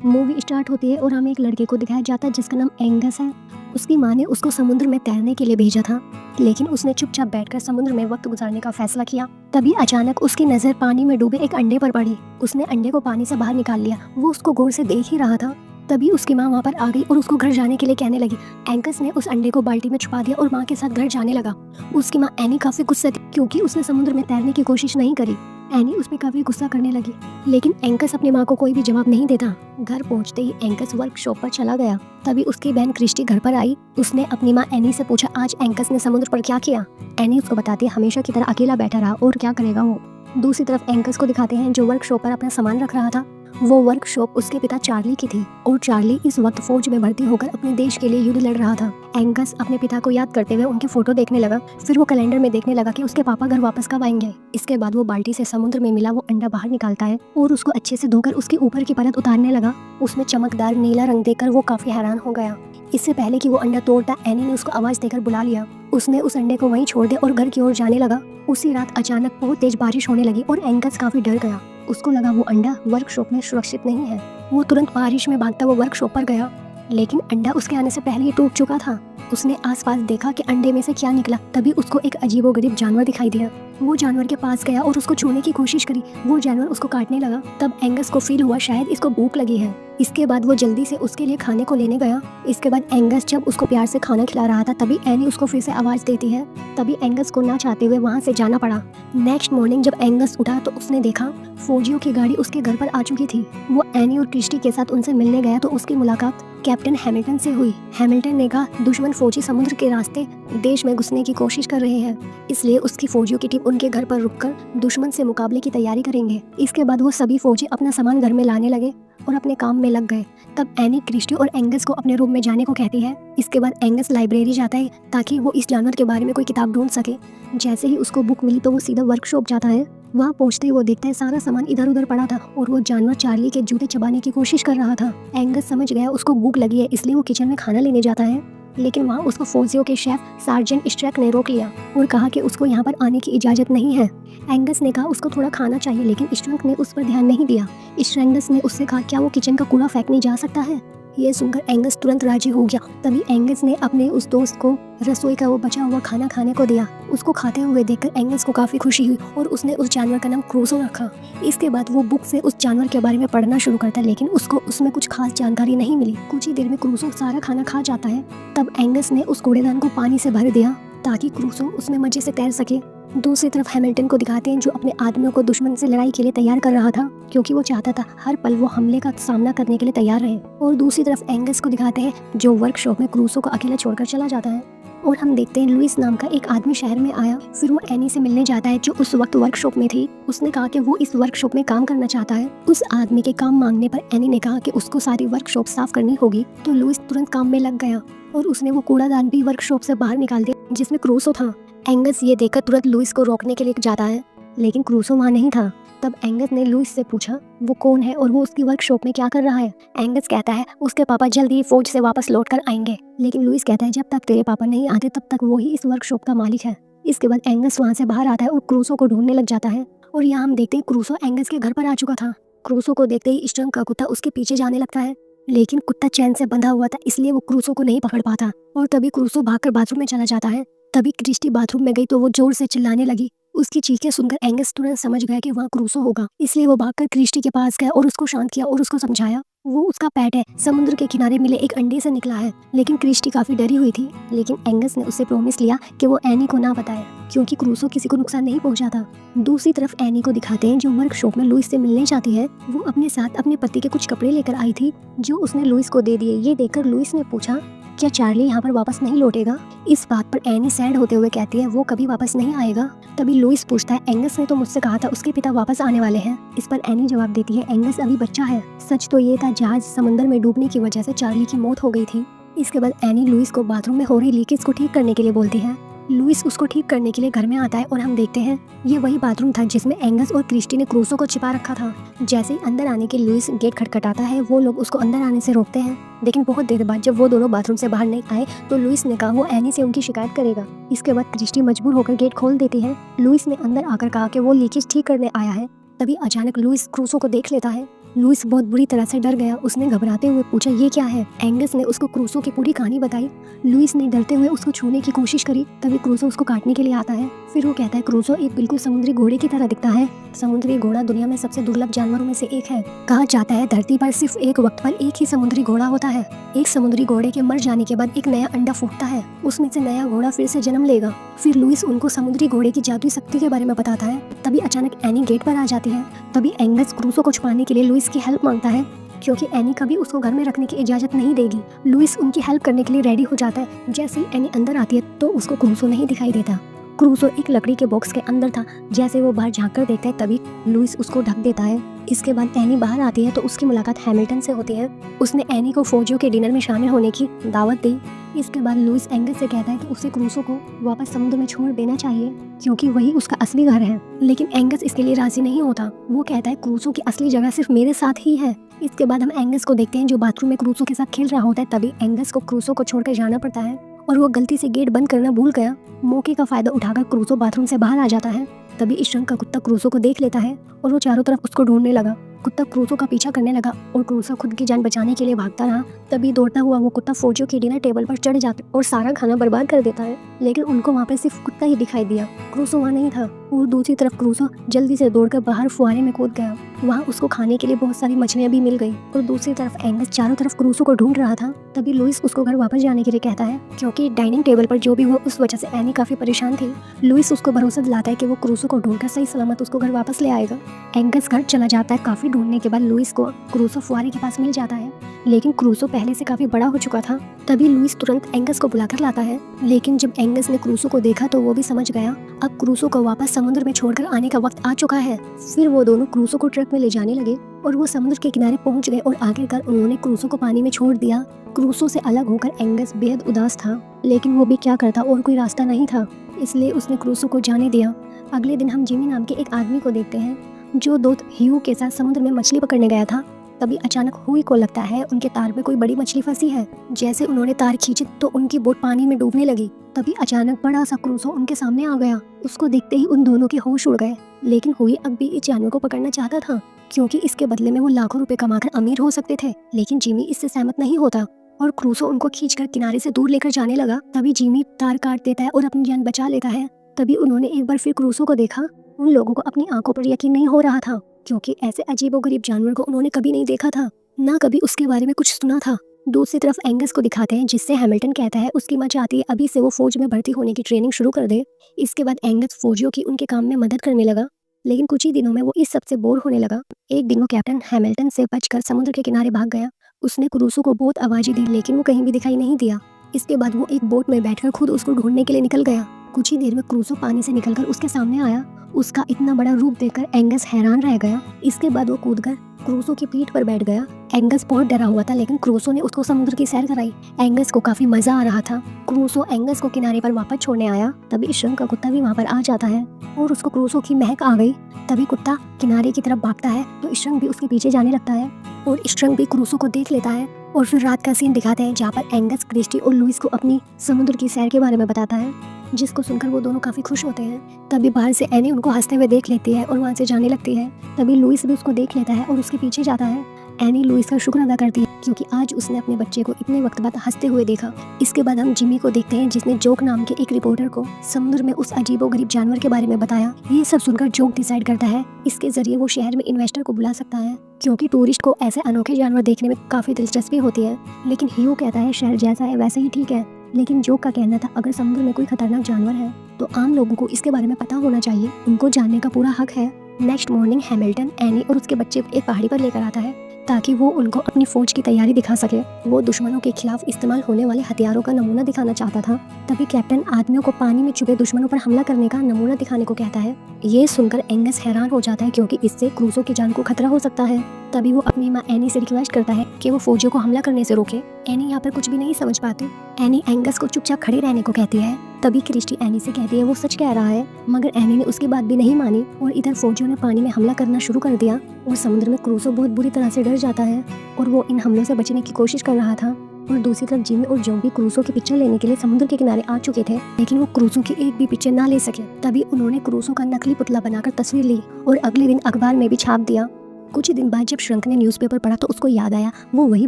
Movie start होती है और हमें एक लड़के को दिखाया जाता है जिसका नाम एंगस है। उसकी माँ ने उसको समुद्र में तैरने के लिए भेजा था, लेकिन उसने चुपचाप बैठकर समुद्र में वक्त गुजारने का फैसला किया। तभी अचानक उसकी नज़र पानी में डूबे एक अंडे पर पड़ी। उसने अंडे को पानी से बाहर निकाल लिया। वो उसको गौर से देख ही रहा था। तभी उसकी माँ वहाँ पर आ गई और उसको घर जाने के लिए कहने लगी। एंगस ने उस अंडे को बाल्टी में छुपा दिया और माँ के साथ घर जाने लगा। उसकी माँ एनी काफी गुस्सा थी क्योंकि उसने समुद्र में तैरने की कोशिश नहीं करी। एनी उस पर काफी गुस्सा करने लगी, लेकिन एंगस अपनी माँ को कोई भी जवाब नहीं देता। घर पहुंचते ही एंगस वर्कशॉप पर चला गया। तभी उसकी बहन क्रिस्टी घर पर आई। उसने अपनी माँ एनी से पूछा आज एंगस ने समुद्र पर क्या किया। एनी उसको बताती है हमेशा की तरह अकेला बैठा रहा और क्या करेगा वो। दूसरी तरफ एंगस को दिखाते हैं जो वर्कशॉप पर अपना सामान रख रहा था। वो वर्कशॉप उसके पिता चार्ली की थी और चार्ली इस वक्त फौज में भर्ती होकर अपने देश के लिए युद्ध लड़ रहा था। एंगस अपने पिता को याद करते हुए उनकी फोटो देखने लगा। फिर वो कैलेंडर में देखने लगा कि उसके पापा घर वापस कब आएंगे। इसके बाद वो बाल्टी से समुद्र में मिला वो अंडा बाहर निकालता है और उसको अच्छे से धोकर उसके ऊपर की परत उतारने लगा। उसमें चमकदार नीला रंग देखकर वो काफी हैरान हो गया। इससे पहले कि वो अंडा तोड़ता एनी ने उसको आवाज देकर बुला लिया। उसने उस अंडे को वहीं छोड़ दिया और घर की ओर जाने लगा। उसी रात अचानक बहुत तेज बारिश होने लगी और एंगस काफी डर गया। उसको लगा वो अंडा वर्कशॉप में सुरक्षित नहीं है। वो तुरंत बारिश में भागता वो वर्कशॉप पर गया, लेकिन अंडा उसके आने से पहले ही टूट चुका था। उसने आसपास देखा कि अंडे में से क्या निकला। तभी उसको एक अजीबोगरीब जानवर दिखाई दिया। वो जानवर के पास गया और उसको छूने की कोशिश करी। वो जानवर उसको काटने लगा। तब एंगस को फील हुआ शायद इसको भूख लगी है। इसके बाद वो जल्दी से उसके लिए खाने को लेने गया। इसके बाद एंगस जब उसको प्यार से खाना खिला रहा था तभी एनी उसको फिर से आवाज देती है। तभी एंगस को ना चाहते हुए वहाँ से जाना पड़ा। नेक्स्ट मॉर्निंग जब एंगस उठा तो उसने देखा फौजियों की गाड़ी उसके घर पर आ चुकी थी। वो एनी और क्रिस्टी के साथ उनसे मिलने गया तो उसकी मुलाकात कैप्टन हैमिल्टन से हुई। हैमिल्टन ने कहा दुश्मन फौजी समुद्र के रास्ते देश में घुसने की कोशिश कर रहे हैं, इसलिए उसकी फौजियों की टीम उनके घर पर रुककर दुश्मन से मुकाबले की तैयारी करेंगे। इसके बाद वो सभी फौजी अपना सामान घर में लाने लगे और अपने काम में लग गए। तब एनी क्रिस्टी और एंगस को अपने रूम में जाने को कहती है। इसके बाद एंगस लाइब्रेरी जाता है ताकि वो इस जानवर के बारे में कोई किताब ढूंढ सके। जैसे ही उसको बुक मिली तो वो सीधा वर्कशॉप जाता है। वहाँ पहुँचते ही वो देखता है सारा सामान इधर उधर पड़ा था और वो जानवर चार्ली के जूते चबाने की कोशिश कर रहा था। एंगस समझ गया उसको भूख लगी है, इसलिए वो किचन में खाना लेने जाता है, लेकिन वहाँ उसको फौजियों के शेफ सार्जेंट स्ट्रैक ने रोक लिया और कहा कि उसको यहाँ पर आने की इजाज़त नहीं है। एंगस ने कहा उसको थोड़ा खाना चाहिए, लेकिन स्ट्रैक ने उस पर ध्यान नहीं दिया। स्ट्रैंगस ने उससे कहा क्या वो किचन का कूड़ा फेंकने जा सकता है। ये सुनकर एंगस तुरंत राजी हो गया। तभी एंगस ने अपने उस दोस्त को रसोई का वो बचा हुआ खाना खाने को दिया। उसको खाते हुए देखकर एंगस को काफी खुशी हुई और उसने उस जानवर का नाम क्रूसो रखा। इसके बाद वो बुक से उस जानवर के बारे में पढ़ना शुरू करता है, लेकिन उसको उसमें कुछ खास जानकारी नहीं मिली। कुछ ही देर में क्रूसो सारा खाना खा जाता है। तब एंगस ने उस कूड़ेदान को पानी से भर दिया ताकि क्रूसो उसमें मजे से तैर सके। दूसरी तरफ हैमिल्टन को दिखाते हैं जो अपने आदमियों को दुश्मन से लड़ाई के लिए तैयार कर रहा था, क्योंकि वो चाहता था हर पल वो हमले का सामना करने के लिए तैयार रहे। और दूसरी तरफ एंगस को दिखाते हैं जो वर्कशॉप में क्रूसो को अकेला छोड़कर चला जाता है। और हम देखते हैं लुइस नाम का एक आदमी शहर में आया। फिर वो एनी से मिलने जाता है जो उस वक्त वर्कशॉप में थी। उसने कहा कि वो इस वर्कशॉप में काम करना चाहता है। उस आदमी के काम मांगने पर एनी ने कहा कि उसको सारी वर्कशॉप साफ करनी होगी, तो लुइस तुरंत काम में लग गया और उसने वो कूड़ादान भी वर्कशॉप से बाहर निकाल दिया जिसमें क्रूसो था। एंगस ये देखकर तुरंत लुइस को रोकने के लिए जाता है, लेकिन क्रूसो वहाँ नहीं था। तब एंगस ने लुइस से पूछा वो कौन है और वो उसकी वर्कशॉप में क्या कर रहा है। एंगस कहता है उसके पापा जल्दी ही फौज से वापस लौट कर आएंगे, लेकिन लुइस कहता है जब तक तेरे पापा नहीं आते तब तक वो ही इस वर्कशॉप का मालिक है। इसके बाद एंगस वहाँ से बाहर आता है और क्रूसो को ढूंढने लग जाता है। और यहाँ हम देखते हैं क्रूसो एंगस के घर पर आ चुका था। क्रूसो को देखते ही स्ट्रंग का कुत्ता उसके पीछे जाने लगता है, लेकिन कुत्ता चैन से बंधा हुआ था इसलिए वो क्रूसो को नहीं पकड़ पाता। और तभी क्रूसो भागकर बाथरूम में चला जाता है। तभी क्रिस्टी बाथरूम में गई तो वो जोर से चिल्लाने लगी। उसकी चीखें सुनकर एंगस तुरंत समझ गया कि वहाँ क्रूसो होगा, इसलिए वो भागकर क्रिस्टी के पास गया और उसको शांत किया और उसको समझाया वो उसका पेट है, समुद्र के किनारे मिले एक अंडे से निकला है। लेकिन क्रिस्टी काफी डरी हुई थी, लेकिन एंगस ने उससे प्रॉमिस लिया कि वो एनी को ना बताए, क्योंकि क्रूसो किसी को नुकसान नहीं पहुंचाता। दूसरी तरफ एनी को दिखाते हैं जो वर्कशॉप में लुइस से मिलने जाती है। वो अपने साथ अपने पति के कुछ कपड़े लेकर आई थी जो उसने लुइस को दे दिए। ये देखकर लुइस ने पूछा क्या चार्ली यहाँ पर वापस नहीं लौटेगा। इस बात पर एनी सैड होते हुए कहती है वो कभी वापस नहीं आएगा। तभी लुइस पूछता है एंगस ने तो मुझसे कहा था उसके पिता वापस आने वाले हैं। इस पर एनी जवाब देती है एंगस अभी बच्चा है। सच तो ये था जहाज समंदर में डूबने की वजह से चार्ली की मौत हो गई थी। इसके बाद एनी लुइस को बाथरूम में हो रही लीकेज को ठीक करने के लिए बोलती है। लुइस उसको ठीक करने के लिए घर में आता है और हम देखते हैं ये वही बाथरूम था जिसमें एंगस और क्रिस्टी ने क्रूसो को छिपा रखा था। जैसे ही अंदर आने के लुइस गेट खटखटाता है, वो लोग उसको अंदर आने से रोकते हैं, लेकिन बहुत देर बाद जब वो दोनों बाथरूम से बाहर नहीं आए तो लुइस ने कहा वो एनी से उनकी शिकायत करेगा। इसके बाद क्रिस्टी मजबूर होकर गेट खोल देती है। लुइस ने अंदर आकर कहा कि वो लीकेज ठीक करने आया है। तभी अचानक लुइस क्रूसो को देख लेता है लुइस बहुत बुरी तरह से डर गया। उसने घबराते हुए पूछा, ये क्या है? एंगस ने उसको क्रूसो की पूरी कहानी बताई। लुइस ने डरते हुए उसको छूने की कोशिश करी, तभी क्रूसो उसको काटने के लिए आता है। फिर वो कहता है, क्रूसो एक बिल्कुल समुद्री घोड़े की तरह दिखता है। समुद्री घोड़ा दुनिया में सबसे दुर्लभ जानवरों में से एक है। कहा जाता है धरती पर सिर्फ एक वक्त पर एक ही समुद्री घोड़ा होता है। एक समुद्री घोड़े के मर जाने के बाद एक नया अंडा फूटता है, उसमें से नया घोड़ा फिर से जन्म लेगा। फिर लुइस उनको समुद्री घोड़े की जादुई शक्ति के बारे में बताता है। तभी अचानक एनी गेट पर आ जाती है। तभी एंगस क्रूसो को छुपाने के लिए लुइस की हेल्प मांगता है, क्योंकि एनी कभी उसको घर में रखने की इजाजत नहीं देगी। लुइस उनकी हेल्प करने के लिए रेडी हो जाता है। जैसे ही एनी अंदर आती है तो उसको क्रूसो नहीं दिखाई देता। क्रूसो एक लकड़ी के बॉक्स के अंदर था। जैसे वो बाहर झांक कर देखता है तभी लुइस उसको ढक देता है। इसके बाद एनी बाहर आती है तो उसकी मुलाकात हैमिल्टन से होती है। उसने एनी को फौजियों के डिनर में शामिल होने की दावत दी। इसके बाद लुइस एंगस से कहता है कि उसे क्रूसो को वापस समुद्र में छोड़ देना चाहिए, क्योंकि वही उसका असली घर है। लेकिन एंगस इसके लिए राजी नहीं होता। वो कहता है क्रूसो की असली जगह सिर्फ मेरे साथ ही है। इसके बाद हम एंगस को देखते हैं जो बाथरूम में क्रूसो के साथ खेल रहा होता है। तभी एंगस को क्रूसो को छोड़कर जाना पड़ता है और वो गलती से गेट बंद करना भूल गया। मौके का फायदा उठाकर क्रूसो बाथरूम से बाहर आ जाता है। तभी इस रंग का कुत्ता क्रूसो को देख लेता है और वो चारों तरफ उसको ढूंढने लगा। कुत्ता क्रूसो का पीछा करने लगा और क्रूसो खुद की जान बचाने के लिए भागता रहा। तभी दौड़ता हुआ वो कुत्ता फौजियों की डिनर टेबल पर चढ़ जाता और सारा खाना बर्बाद कर देता है। लेकिन उनको वहाँ पे सिर्फ कुत्ता ही दिखाई दिया, क्रूसो वहाँ नहीं था। और दूसरी तरफ क्रूसो जल्दी से दौड़कर बाहर फुआरे में कूद गया। वहाँ उसको खाने के लिए बहुत सारी मछलियाँ भी मिल गई। और दूसरी तरफ एंगस चारों तरफ क्रूसो को ढूंढ रहा था। तभी लुइस उसको घर वापस जाने के लिए कहता है, क्योंकि डाइनिंग टेबल पर जो भी हो उस वजह से एनी काफी परेशान थी। लुइस उसको भरोसा दिलाता है कि वो क्रूसो को ढूंढकर सही सलामत उसको घर वापस ले आएगा। एंगस घर चला जाता है। काफी ढूंढने के बाद लुइस को क्रूसो फुआरे के पास मिल जाता है, लेकिन क्रूसो पहले से काफी बड़ा हो चुका था। तभी लुइस तुरंत एंगस को बुलाकर लाता है, लेकिन जब एंगस ने क्रूसो को देखा तो वो भी समझ गया अब क्रूसो को वापस समुद्र में छोड़कर आने का वक्त आ चुका है। फिर वो दोनों क्रूसो को ट्रक में ले जाने लगे और वो समुद्र के किनारे पहुंच गए और आखिरकार उन्होंने क्रूसो को पानी में छोड़ दिया। क्रूसो से अलग होकर एंगस बेहद उदास था, लेकिन वो भी क्या करता और कोई रास्ता नहीं था, इसलिए उसने क्रूसो को जाने दिया। अगले दिन हम जिमी नाम के एक आदमी को देखते हैं जो दोस्त ह्यू के साथ समुद्र में मछली पकड़ने गया था। तभी अचानक हुई को लगता है उनके तार में कोई बड़ी मछली फंसी है। जैसे उन्होंने तार खींचे तो उनकी बोट पानी में डूबने लगी। तभी अचानक बड़ा सा क्रूसो उनके सामने आ गया। उसको देखते ही उन दोनों के होश उड़ गए। लेकिन हुई अब भी इस जानवर को पकड़ना चाहता था, क्योंकि इसके बदले में वो लाखों रुपए कमाकर अमीर हो सकते थे। लेकिन जिमी इससे सहमत नहीं होता और क्रूसो उनको खींचकर किनारे से दूर लेकर जाने लगा। तभी जिमी तार काट देता है और अपनी जान बचा लेता है। तभी उन्होंने एक बार फिर क्रूसो को देखा। उन लोगों को अपनी आंखों पर यकीन नहीं हो रहा था, क्योंकि ऐसे अजीबोगरीब जानवर को उन्होंने कभी नहीं देखा था, ना कभी उसके बारे में कुछ सुना था। दूसरी तरफ एंगस को दिखाते हैं, जिससे हैमिल्टन कहता है उसकी मां चाहती है अभी से वो फौज में भर्ती होने की ट्रेनिंग शुरू कर दे। इसके बाद एंगस फौजियों की उनके काम में मदद करने लगा, लेकिन कुछ ही दिनों में वो इस सब से बोर होने लगा। एक दिन वो कैप्टन हैमिल्टन से बचकर समुद्र के किनारे भाग गया। उसने क्रूसो को बहुत आवाजें दी, लेकिन वो कहीं भी दिखाई नहीं दिया। इसके बाद वो एक बोट में बैठकर खुद उसको ढूंढने के लिए निकल गया। कुछ ही देर में क्रूसो पानी से निकलकर उसके सामने आया। उसका इतना बड़ा रूप देखकर एंगस हैरान रह गया। इसके बाद वो कूदकर क्रूसो की पीठ पर बैठ गया। एंगस बहुत डरा हुआ था, लेकिन क्रूसो ने उसको समुद्र की सैर कराई। एंगस को काफी मजा आ रहा था। क्रूसो एंगस को किनारे पर वापस छोड़ने आया। तभी श्रृंग का कुत्ता भी वहाँ पर आ जाता है और उसको क्रूसो की महक आ गई। तभी कुत्ता किनारे की तरफ भागता है तो श्रृंग भी उसके पीछे जाने लगता है और श्रृंग भी क्रूसो को देख लेता है। और फिर रात का सीन दिखाते हैं जहाँ पर एंगस क्रिस्टी और लुइस को अपनी समुद्र की सैर के बारे में बताता है, जिसको सुनकर वो दोनों काफी खुश होते हैं। तभी बाहर से एनी उनको हंसते हुए देख लेती है और वहाँ से जाने लगती है। तभी लुइस भी उसको देख लेता है और उसके पीछे जाता है। एनी लुइस का शुक्र अदा करती है, क्योंकि आज उसने अपने बच्चे को इतने वक्त बाद हंसते हुए देखा। इसके बाद हम जिमी को देखते हैं, जिसने जोक नाम के एक रिपोर्टर को समुद्र में उस अजीबोगरीब जानवर के बारे में बताया। ये सब सुनकर जोक डिसाइड करता है इसके जरिए वो शहर में इन्वेस्टर को बुला सकता है, क्योंकि टूरिस्ट को ऐसे अनोखे जानवर देखने में काफी दिलचस्पी होती है। लेकिन ह्यू कहता है शहर जैसा है वैसे ही ठीक है। लेकिन जोक का कहना था अगर समुद्र में कोई खतरनाक जानवर है तो आम लोगों को इसके बारे में पता होना चाहिए, उनको जानने का पूरा हक है। नेक्स्ट मॉर्निंग हैमिल्टन एनी और उसके बच्चे एक पहाड़ी पर लेकर आता है ताकि वो उनको अपनी फौज की तैयारी दिखा सके। वो दुश्मनों के खिलाफ इस्तेमाल होने वाले हथियारों का नमूना दिखाना चाहता था। तभी कैप्टन आदमियों को पानी में छुपे दुश्मनों पर हमला करने का नमूना दिखाने को कहता है। ये सुनकर एंगस हैरान हो जाता है, क्योंकि इससे क्रूसो की जान को खतरा हो सकता है। तभी वो अपनी माँ एनी से रिक्वेस्ट करता है कि वो फौजियों को हमला करने से रोके। एनी यहाँ पर कुछ भी नहीं समझ पाते। एनी एंगस को चुपचाप खड़े रहने को कहती है। तभी क्रिस्टी एनी से कहती है वो सच कह रहा है, मगर एनी ने उसकी बात भी नहीं मानी और इधर फौजियों ने पानी में हमला करना शुरू कर दिया और समुद्र में क्रूसो बहुत बुरी तरह से डर जाता है और वो इन हमलों से बचने की कोशिश कर रहा था। और दूसरी तरफ जिमी और जॉन भी क्रूसो की पिक्चर लेने के लिए समुद्र के किनारे आ चुके थे, लेकिन वो क्रूसो की एक भी पिक्चर ना ले सके। तभी उन्होंने क्रूसो का नकली पुतला बनाकर तस्वीर ली और अगले दिन अखबार में भी छाप दिया। कुछ ही दिन बाद जब श्रंक ने न्यूज़पेपर पढ़ा तो उसको याद आया वो वही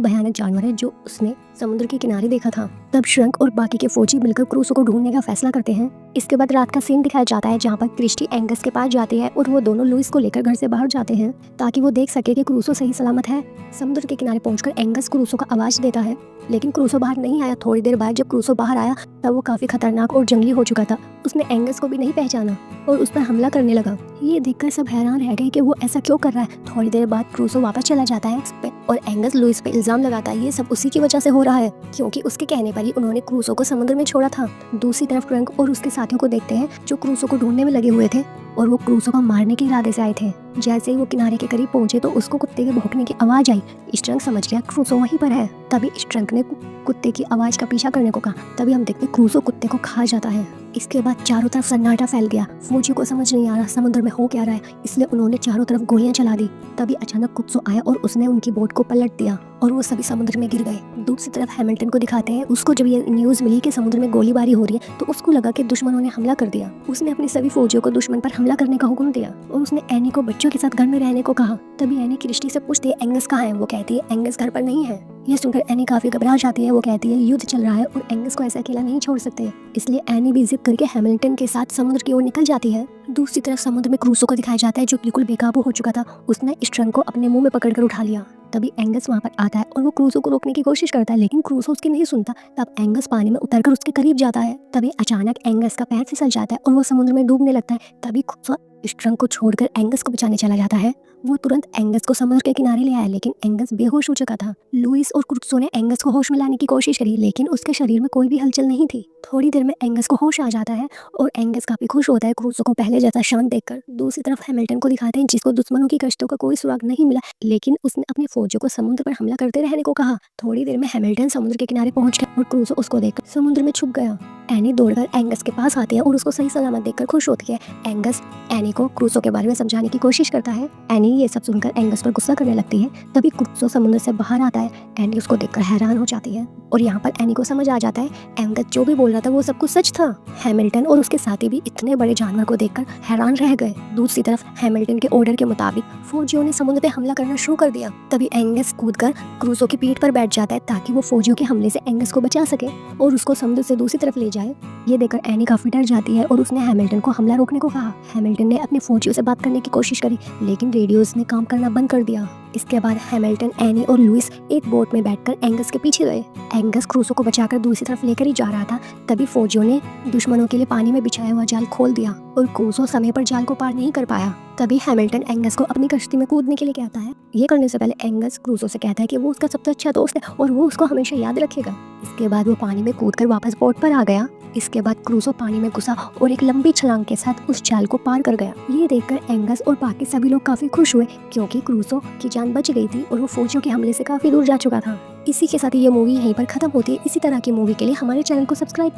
भयानक जानवर है जो उसने समुद्र के किनारे देखा था। तब श्रंक और बाकी के फौजी मिलकर क्रूसो को ढूंढने का फैसला करते हैं। इसके बाद रात का सीन दिखाया जाता है जहाँ पर क्रिस्टी एंगस के पास जाती है और वो दोनों लुइस को लेकर घर से बाहर जाते हैं ताकि वो देख सके कि क्रूसो सही सलामत है। समुद्र के किनारे पहुंचकर एंगस क्रूसो का आवाज देता है, लेकिन क्रूसो बाहर नहीं आया। थोड़ी देर बाद जब क्रूसो बाहर आया तब वो काफी खतरनाक और जंगली हो चुका था। उसने एंगस को भी नहीं पहचाना और उस पर हमला करने लगा। ये देखकर सब हैरान रह गए कि वो ऐसा क्यों कर रहा है। थोड़ी देर बाद क्रूसो वापस चला जाता है और एंगस लुइस पे इल्जाम लगाता है ये सब उसी की वजह से हो रहा है क्योंकि उसके कहने पर ही उन्होंने क्रूसो को समुद्र में छोड़ा था। दूसरी तरफ ट्रंक और उसके साथियों को देखते हैं जो क्रूसो को ढूंढने में लगे हुए थे और वो क्रूसो को मारने के इरादे से आए थे। जैसे ही वो किनारे के करीब पहुंचे तो उसको कुत्ते के भौंकने की आवाज आई। स्ट्रंक समझ गया क्रूसो वहीं पर है। तभी स्ट्रंक ने कुत्ते की आवाज का पीछा करने को कहा। तभी हम देखते क्रूसो कुत्ते को खा जाता है। इसके बाद चारों तरफ सन्नाटा फैल गया। फौजियों को समझ नहीं आ रहा समुद्र में हो क्या रहा है, इसलिए उन्होंने चारों तरफ गोलियां चला दी। तभी अचानक क्रूसो आया और उसने उनकी बोट को पलट दिया और वो सभी समुद्र में गिर गए। दूसरी तरफ हैमिल्टन को दिखाते हैं। उसको जब ये न्यूज मिली कि समुद्र में गोलीबारी हो रही है तो उसको लगा कि दुश्मनों ने हमला कर दिया। उसने अपने सभी फौजियों को दुश्मन पर हमला करने का हुक्म दिया और उसने एनी को बच्चों के साथ घर में रहने को कहा। तभी एनी क्रिस्टी से पूछती है एंगस कहाँ है। वो कहती है एंगस घर पर नहीं है। ये सुनकर एनी काफी घबरा जाती है। वो कहती है युद्ध चल रहा है और एंगस को ऐसा अकेला नहीं छोड़ सकते, इसलिए एनी भी जिद करके हैमिल्टन के साथ समुद्र की ओर निकल जाती है। दूसरी तरफ समुद्र में क्रूसो को दिखाया जाता है जो बिल्कुल बेकाबू हो चुका था। उसने स्ट्रंग को अपने मुंह में पकड़कर उठा लिया। तभी एंगस वहाँ पर आता है और वो क्रूसो को रोकने की कोशिश करता है, लेकिन क्रूसो उसकी नहीं सुनता। तब एंगस पानी में उतरकर उसके करीब जाता है। तभी अचानक एंगस का पैर फिसल जाता है और वो समुद्र में डूबने लगता है। तभी क्रूसो स्ट्रंग को छोड़कर एंगस को बचाने चला जाता है। वो तुरंत एंगस को समुद्र के किनारे ले आया, लेकिन एंगस बेहोश हो चुका था। लुइस और क्रूसो ने एंगस को होश में लाने की कोशिश करी, लेकिन उसके शरीर में कोई भी हलचल नहीं थी। थोड़ी देर में एंगस को होश आ जाता है और एंगस काफी खुश होता है क्रूसो को पहले जैसा शांत देखकर। दूसरी तरफ हैमिल्टन को दिखाते हैं जिसको दुश्मनों की कश्तों का कोई सुराग नहीं मिला, लेकिन उसने अपने फौजियों को समुद्र पर हमला करते रहने को कहा। थोड़ी देर में हैमिल्टन समुद्र के किनारे पहुंच गया और क्रूसो उसको देखकर समुद्र में छुप गया। एनी दौड़कर एंगस के पास आती है और उसको सही सलामत देखकर खुश होती है। एंगस एनी को क्रूसो के बारे में समझाने की कोशिश करता है। एनी ये सब सुनकर एंगस पर गुस्सा करने लगती है। तभी क्रूसो समुद्र से बाहर आता है। एनी उसको देखकर हैरान हो जाती है और यहाँ पर एनी को समझ आ जाता है एंगस जो भी बोल रहा था वो सब कुछ सच था। हैमिल्टन और उसके साथी भी इतने बड़े जानवर को देखकर हैरान रह गए। दूसरी तरफ हैमिल्टन के ऑर्डर के मुताबिक फौजियों ने समुद्र पे हमला करना शुरू कर दिया। तभी एंगस कूदकर क्रूसो की पीठ पर बैठ जाता है ताकि वो फौजियों के हमले से एंगस को बचा सके और उसको समुद्र से दूसरी तरफ ले जाए। ये देखकर एनी काफी डर जाती है और उसने हैमिल्टन को हमला रोकने को कहा। हैमिल्टन ने अपने फौजियों से बात करने की कोशिश करी, लेकिन रेडियोज ने काम करना बंद कर दिया। इसके बाद हैमिल्टन, एनी और लुइस एक बोट में बैठकर एंगस के पीछे गए। एंगस क्रूसो को बचाकर दूसरी तरफ लेकर ही जा रहा था। तभी फौजियों ने दुश्मनों के लिए पानी में बिछाया हुआ जाल खोल दिया और क्रूसो समय पर जाल को पार नहीं कर पाया। तभी हैमिल्टन एंगस को अपनी कश्ती में कूदने के लिए कहता है। ये करने से पहले एंगस क्रूसो से कहता है कि वो उसका सबसे अच्छा दोस्त है और वो उसको हमेशा याद रखेगा। इसके बाद वो पानी में कूदकर वापस बोट पर आ गया। इसके बाद क्रूसो पानी में घुसा और एक लंबी छलांग के साथ उस जाल को पार कर गया। ये देखकर एंगस और बाकी सभी लोग काफी खुश हुए क्योंकि क्रूसो की जान बच गई थी और वो फौजियों के हमले से काफी दूर जा चुका था। इसी के साथ ये मूवी यहीं पर खत्म होती है। इसी तरह की मूवी के लिए हमारे चैनल को सब्सक्राइब